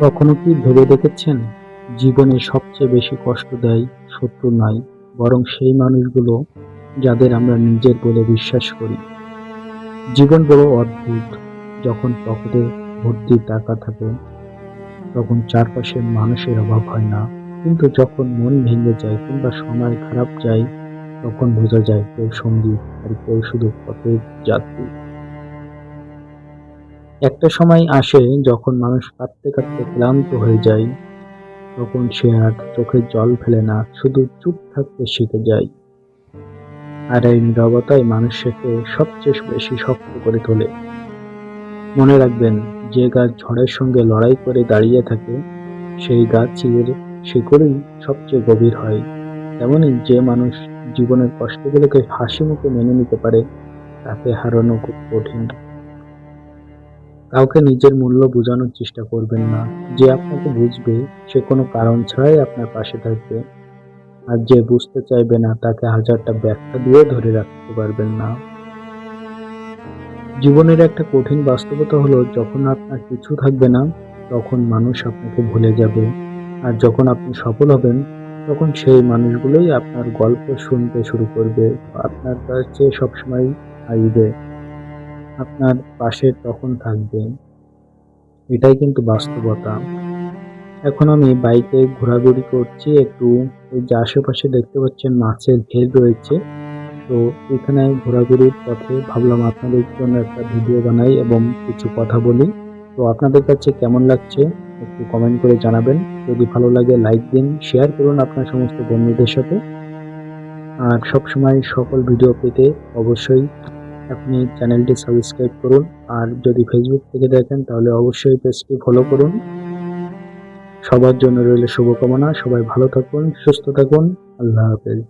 কখনো কি ভেবে দেখেছেন, জীবনে সবচেয়ে বেশি কষ্ট দেয় শত্রু নয়, বরং সেই মানুষগুলো যাদের আমরা নিজের বলে বিশ্বাস করি। জীবন বড় অদ্ভুত। যখন পকেটে ভর্তি টাকা থাকে তখন চারপাশে মানুষের অভাব হয় না, কিন্তু যখন মন ভেঙে যায় কিংবা সময় খারাপ যায় তখন বোঝা যায় কেউ সঙ্গী আর কেউ শুধু পথের যাত্রী। একটা সময় আসে যখন মানুষ কাঁদতে কাঁদতে ক্লান্ত হয়ে যায়, তখন সে আর চোখে জল ফেলে না, শুধু চুপ থাকতে শিখে যায়। আর এই নীরবতাই মানুষকে সবচেয়ে বেশি শক্ত করে তোলে। মনে রাখবেন, যে গাছ ঝড়ের সঙ্গে লড়াই করে দাঁড়িয়ে থাকে সেই গাছের শিকড়ই সবচেয়ে গভীর হয়। তেমনি যে মানুষ জীবনের কষ্টগুলোকে হাসি মুখে মেনে নিতে পারে তাকে হারানো খুব কঠিন। কাউকে নিজের মূল্য বোঝানোর চেষ্টা করবেন না। যে আপনাকে বুঝবে সে কোনো কারণ ছাড়াই আপনার পাশে থাকবে, আর যে বুঝতে চাইবে না তাকে হাজারটা ব্যাখ্যা দিয়ে ধরে রাখতে পারবেন না। জীবনের একটা কঠিন বাস্তবতা হলো, যখন আপনার কিছু থাকবে না তখন মানুষ আপনাকে ভুলে যাবে, আর যখন আপনি সফল হবেন তখন সেই মানুষগুলোই আপনার গল্প শুনতে শুরু করবে, আপনার কাছে সবসময় আসবে, আপনার পাশে তখন থাকবে। এটাই কিন্তু বাস্তবতা। এখন আমি বাইকে ঘোরাঘুরি করছি একটু। এই যে আশেপাশে দেখতে পাচ্ছেন মাছের ঘের রয়েছে, তো এখানে ঘোরাঘুরির পথে ভাবলাম আপনাদের জন্য একটা ভিডিও বানাই এবং কিছু কথা বলি। তো আপনাদের কাছে কেমন লাগছে একটু কমেন্ট করে জানাবেন। যদি ভালো লাগে লাইক দিন, শেয়ার করুন আপনার সমস্ত বন্ধুদের সাথে। আর সবসময় সকল ভিডিও পেতে অবশ্যই আপনি চ্যানেলটি সাবস্ক্রাইব করুন। আর যদি ফেসবুক থেকে দেখেন তাহলে অবশ্যই পেজটি ফলো করুন। সবার জন্য রইল শুভকামনা। সবাই ভালো থাকুন, সুস্থ থাকুন। আল্লাহ হাফেজ।